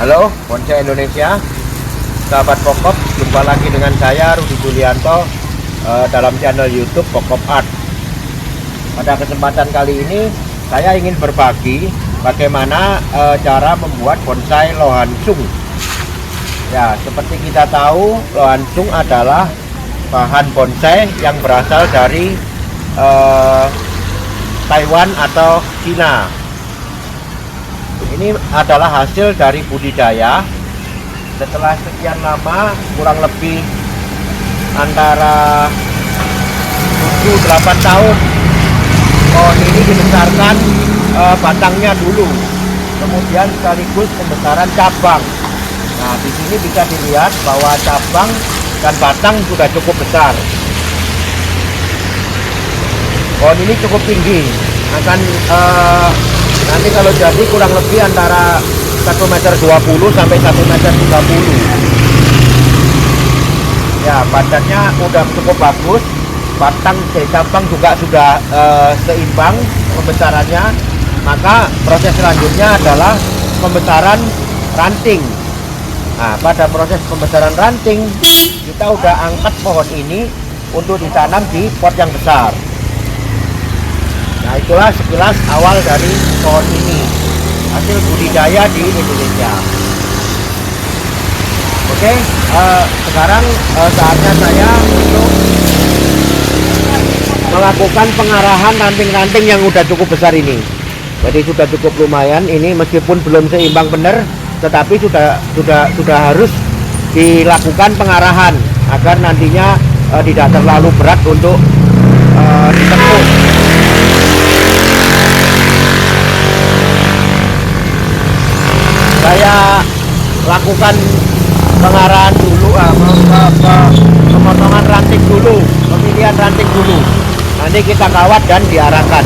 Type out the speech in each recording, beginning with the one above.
Halo, Bonsai Indonesia, sahabat Pokop, jumpa lagi dengan saya Rudi Julianto dalam channel YouTube Pokop Art. Pada kesempatan kali ini, saya ingin berbagi bagaimana cara membuat bonsai lohansung. Ya, seperti kita tahu, lohansung adalah bahan bonsai yang berasal dari Taiwan atau Cina. Ini adalah hasil dari budidaya setelah sekian lama, kurang lebih antara 7-8 tahun pohon ini dibesarkan batangnya dulu, kemudian sekaligus pembesaran cabang. Nah, di sini bisa dilihat bahwa cabang dan batang sudah cukup besar. Pohon ini cukup tinggi, akan nanti kalau jadi kurang lebih antara 1,20 meter sampai 1,30 meter. Ya, badannya udah cukup bagus, batang cabang juga sudah seimbang pembesarannya. Maka proses selanjutnya adalah pembesaran ranting. Nah, pada proses pembesaran ranting kita udah angkat pohon ini untuk ditanam di pot yang besar. Nah, itulah sekilas awal dari pohon ini, hasil budidaya di Indonesia. Oke, sekarang saatnya saya untuk melakukan pengarahan ranting-ranting yang udah cukup besar ini. Jadi sudah cukup lumayan ini, meskipun belum seimbang benar, tetapi sudah harus dilakukan pengarahan agar nantinya tidak terlalu berat untuk ditempuh. Saya lakukan pengarahan dulu, pemotongan ranting dulu, pemilihan ranting dulu. Nanti kita kawat dan diarahkan.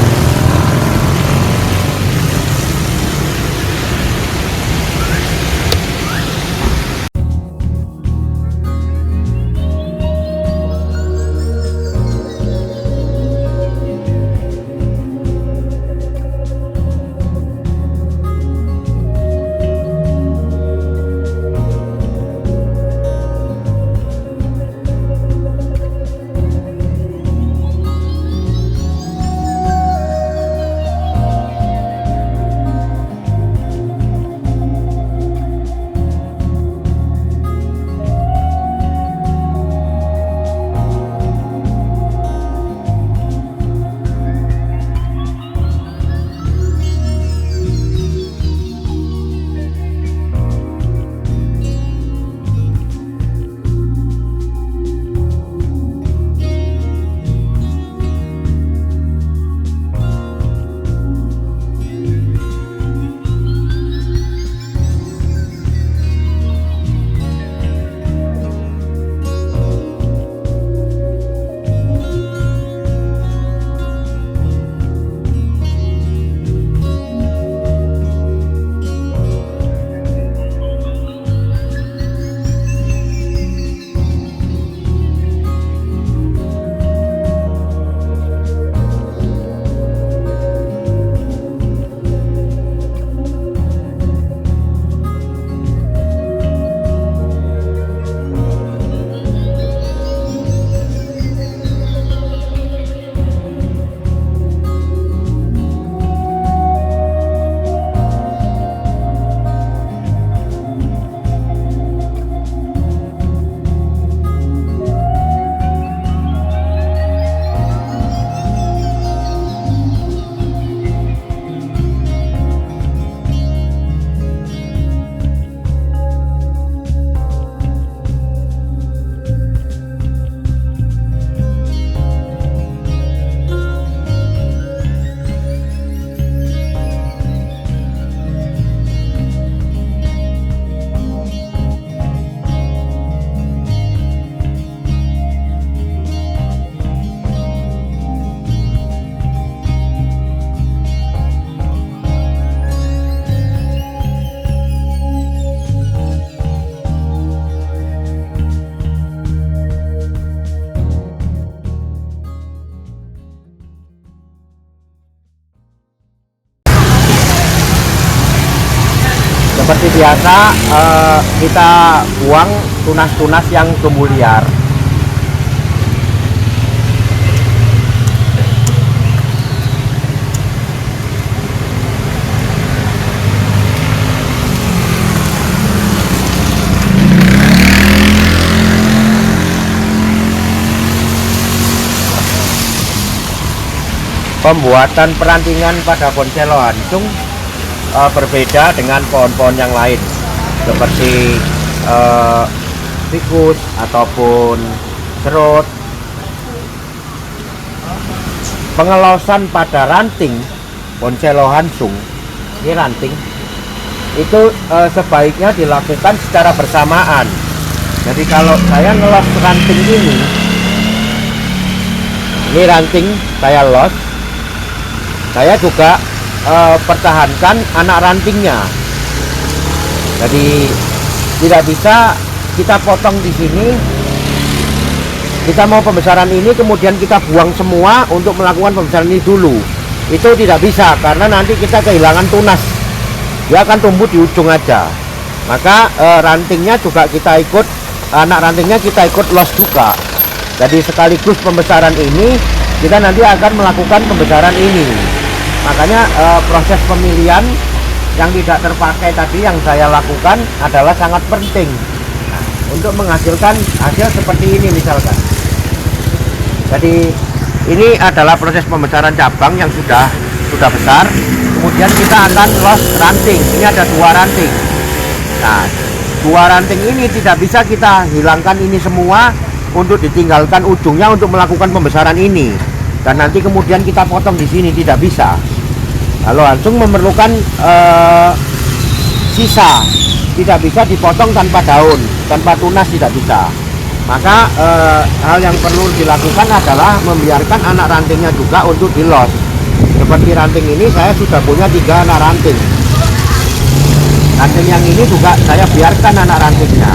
biasa kita buang tunas-tunas yang tumbuh liar. Pembuatan perantingan pada pohon celo hancung berbeda dengan pohon-pohon yang lain seperti fikus ataupun serut. Pengelosan pada ranting pohon celo hancung, ini ranting itu sebaiknya dilakukan secara bersamaan. Jadi kalau saya ngelos ranting ini ranting saya los, saya juga pertahankan anak rantingnya. Jadi tidak bisa kita potong di sini, kita mau pembesaran ini kemudian kita buang semua untuk melakukan pembesaran ini dulu. Itu tidak bisa karena nanti kita kehilangan tunas, dia akan tumbuh di ujung aja. Maka rantingnya juga kita ikut, anak rantingnya kita ikut los juga. Jadi sekaligus pembesaran ini kita nanti akan melakukan pembesaran ini. Makanya proses pemilihan yang tidak terpakai tadi yang saya lakukan adalah sangat penting untuk menghasilkan hasil seperti ini misalkan. Jadi ini adalah proses pembesaran cabang yang sudah besar. Kemudian kita akan los ranting. Ini ada 2 ranting. Nah, 2 ranting ini tidak bisa kita hilangkan ini semua untuk ditinggalkan ujungnya untuk melakukan pembesaran ini. Dan nanti kemudian kita potong di sini, tidak bisa. Kalau hancung memerlukan sisa, tidak bisa dipotong tanpa daun, tanpa tunas tidak bisa. Maka hal yang perlu dilakukan adalah membiarkan anak rantingnya juga untuk dilos. Seperti ranting ini saya sudah punya 3 anak ranting. Ranting yang ini juga saya biarkan anak rantingnya.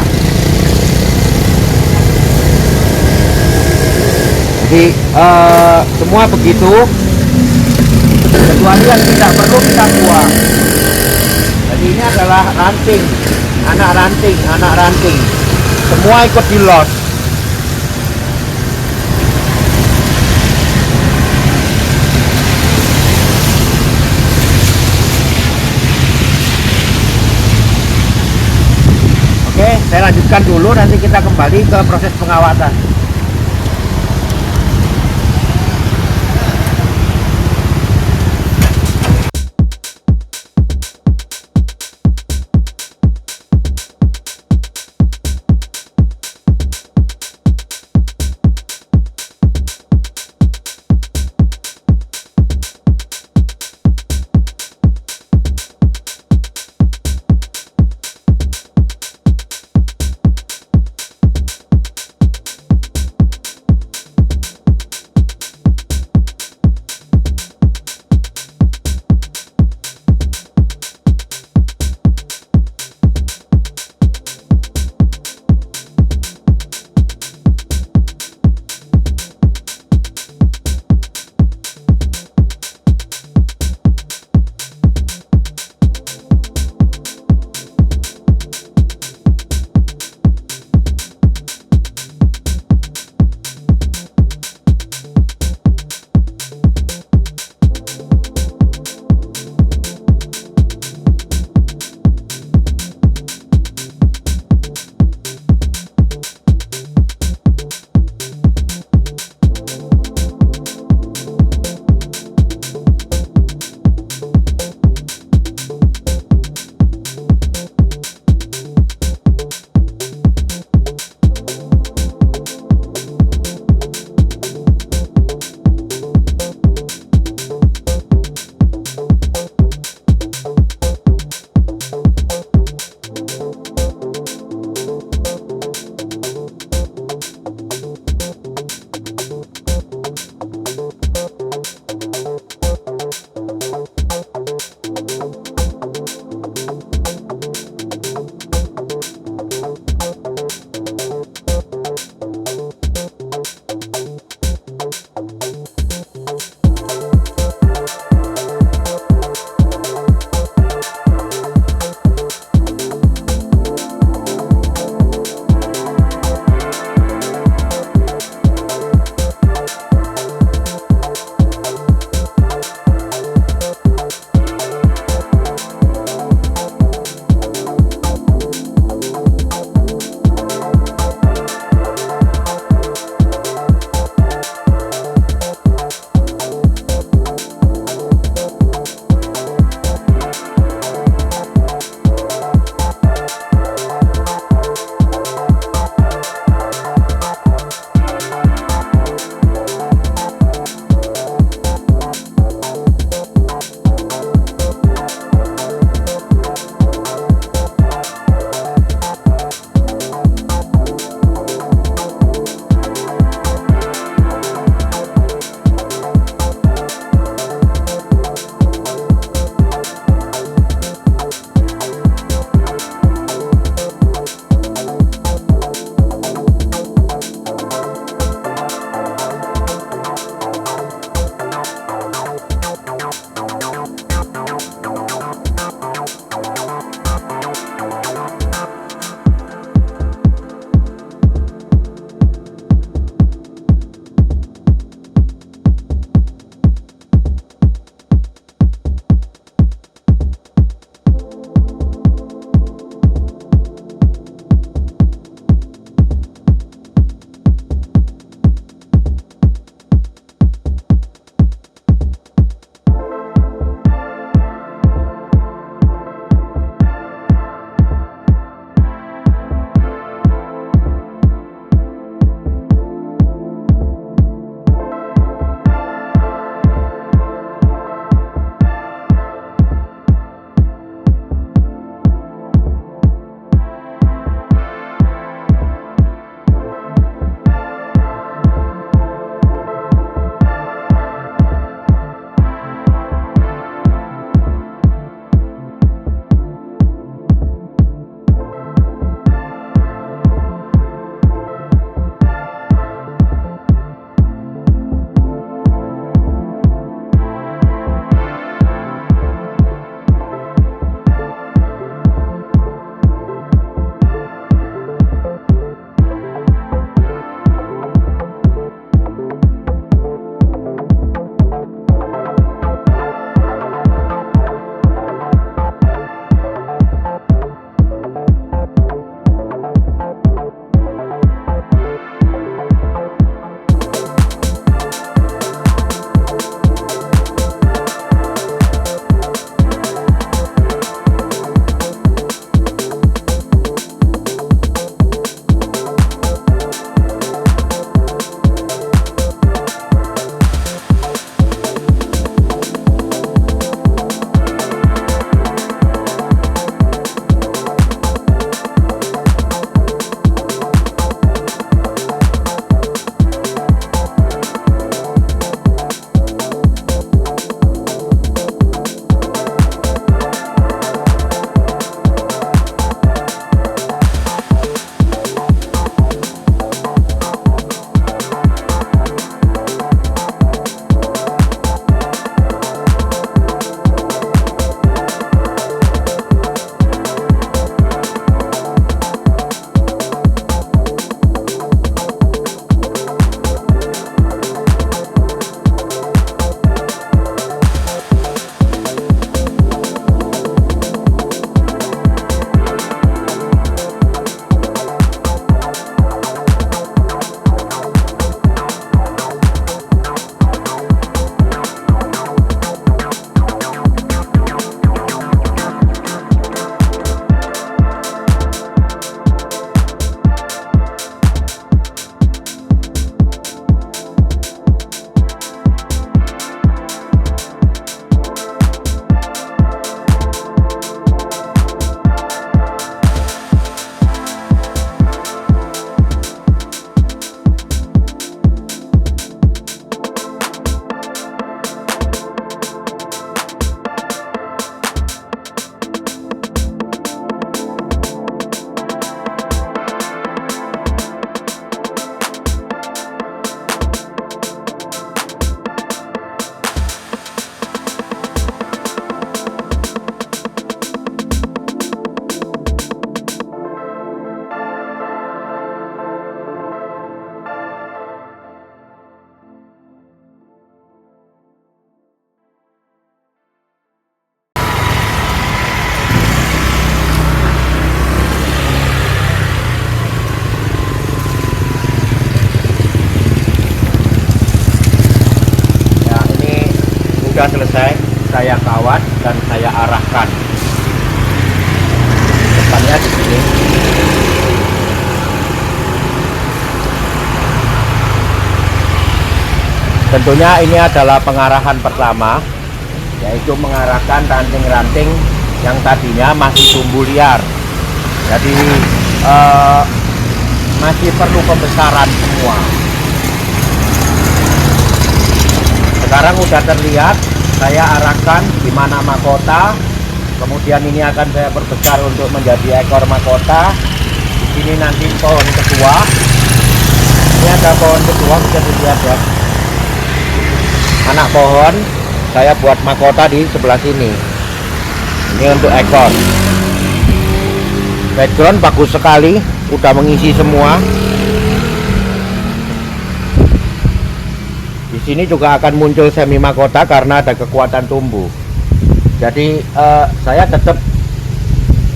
Jadi semua begitu, kecuali yang tidak perlu kita buang. Jadi ini adalah ranting, anak ranting, semua ikut dilos. Oke, saya lanjutkan dulu, nanti kita kembali ke proses pengawatan. sudah selesai, saya kawat dan saya arahkan. Depannya di sini. Tentunya ini adalah pengarahan pertama, yaitu mengarahkan ranting-ranting yang tadinya masih tumbuh liar. Jadi masih perlu pembesaran semua. Sekarang udah terlihat, saya arahkan di mana mahkota. Kemudian ini akan saya perbesar untuk menjadi ekor mahkota. Di sini nanti pohon kedua. Ini ada pohon kedua, bisa dilihat ya. Anak pohon saya buat mahkota di sebelah sini. Ini untuk ekor. Background bagus sekali, udah mengisi semua. Di sini juga akan muncul semi mahkota karena ada kekuatan tumbuh. Jadi saya tetap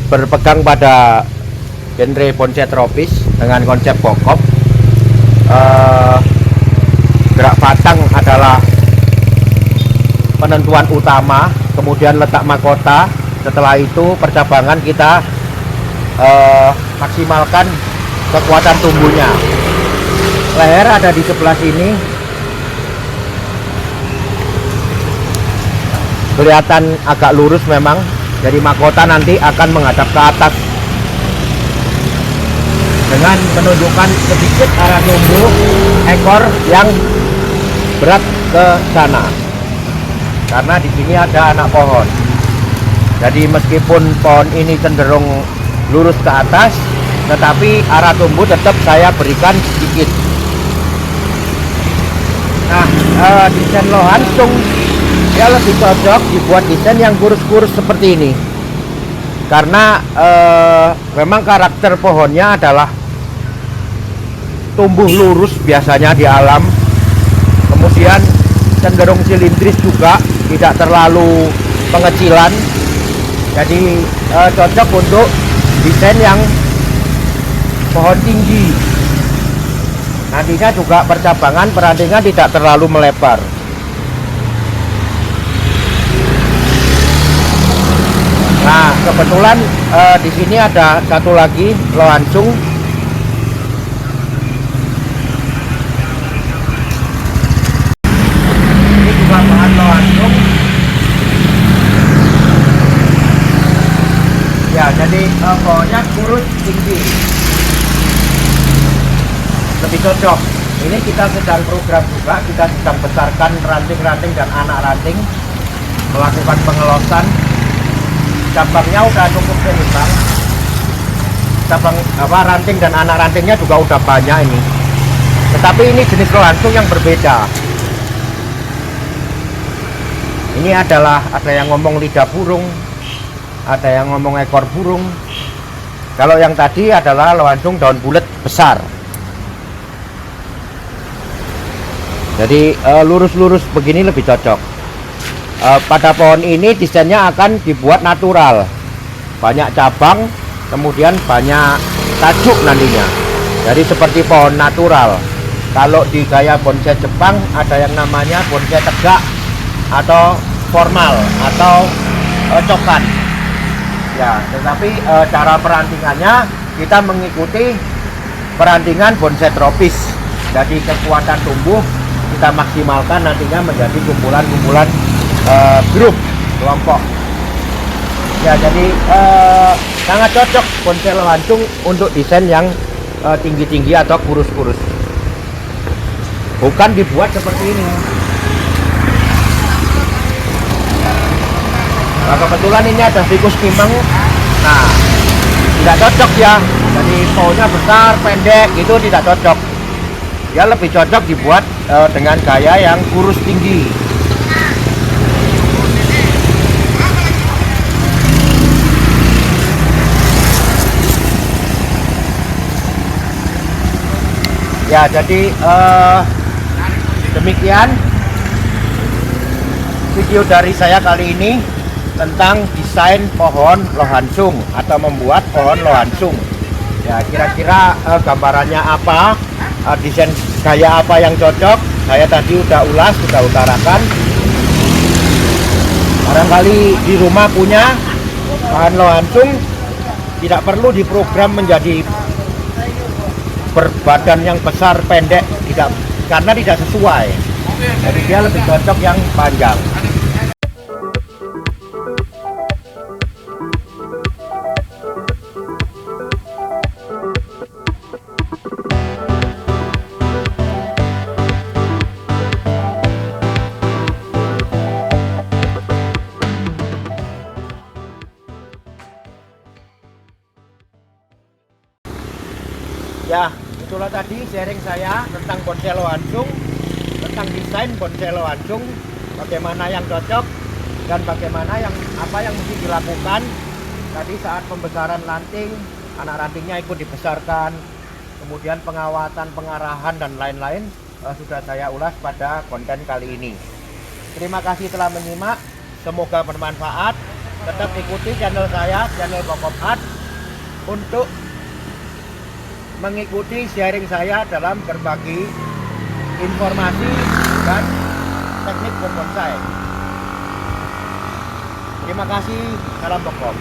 berpegang pada genre bonsai tropis dengan konsep pokok. Gerak batang adalah penentuan utama, kemudian letak mahkota. Setelah itu percabangan kita maksimalkan kekuatan tumbuhnya. Leher ada di sebelah sini, kelihatan agak lurus memang, jadi mahkota nanti akan menghadap ke atas dengan menunjukkan sedikit arah tumbuh ekor yang berat ke sana. Karena di sini ada anak pohon. Jadi meskipun pohon ini cenderung lurus ke atas, tetapi arah tumbuh tetap saya berikan sedikit. Nah, desain lohansung dia lebih cocok dibuat desain yang kurus-kurus seperti ini. Karena memang karakter pohonnya adalah tumbuh lurus biasanya di alam. Kemudian cenderung silindris juga, tidak terlalu pengecilan. Jadi cocok untuk desain yang pohon tinggi. Nantinya juga percabangan perantingan tidak terlalu melebar. Nah, kebetulan di sini ada satu lagi lohansung. Ini juga bahan lohansung. Ya, jadi pohonnya kurus tinggi, lebih cocok. Ini kita sedang program juga, kita sedang besarkan ranting-ranting dan anak ranting, melakukan pengelosan. Cabangnya udah cukup seimbang, cabang ranting dan anak rantingnya juga udah banyak ini. Tetapi ini jenis lohansung yang berbeda. Ini adalah, ada yang ngomong lidah burung, ada yang ngomong ekor burung. Kalau yang tadi adalah lohansung daun bulat besar. Jadi lurus-lurus begini lebih cocok. Pada pohon ini desainnya akan dibuat natural, banyak cabang, kemudian banyak tajuk nantinya. Jadi seperti pohon natural. Kalau di gaya bonsai Jepang ada yang namanya bonsai tegak atau formal atau cokan. Ya, tetapi cara perantingannya kita mengikuti perantingan bonsai tropis. Jadi kekuatan tumbuh kita maksimalkan nantinya menjadi kumpulan-kumpulan grup kelompok. Ya, jadi sangat cocok bonsai lohansung untuk desain yang tinggi-tinggi atau kurus-kurus. Bukan dibuat seperti ini. Nah, kebetulan ini ada fikus kimeng. Nah, tidak cocok ya. Jadi pohonnya besar, pendek, itu tidak cocok. Dia lebih cocok dibuat dengan gaya yang kurus tinggi. Ya, jadi demikian video dari saya kali ini tentang desain pohon lohansung atau membuat pohon lohansung. Ya, kira-kira gambarannya apa, desain gaya apa yang cocok, saya tadi udah ulas, sudah utarakan. Barangkali di rumah punya bahan lohansung, tidak perlu diprogram menjadi berbadan yang besar pendek, tidak, karena tidak sesuai. Jadi dia lebih cocok yang panjang. Ya, itulah tadi sharing saya tentang bonsai lohansung, tentang desain bonsai lohansung, bagaimana yang cocok dan bagaimana apa yang mesti dilakukan. Tadi saat pembesaran ranting, anak rantingnya ikut dibesarkan, kemudian pengawatan, pengarahan dan lain-lain sudah saya ulas pada konten kali ini. Terima kasih telah menyimak, semoga bermanfaat. Tetap ikuti channel saya, channel Pokop Art, untuk mengikuti sharing saya dalam berbagi informasi dan teknik berbonsai. Terima kasih, salam Pokop.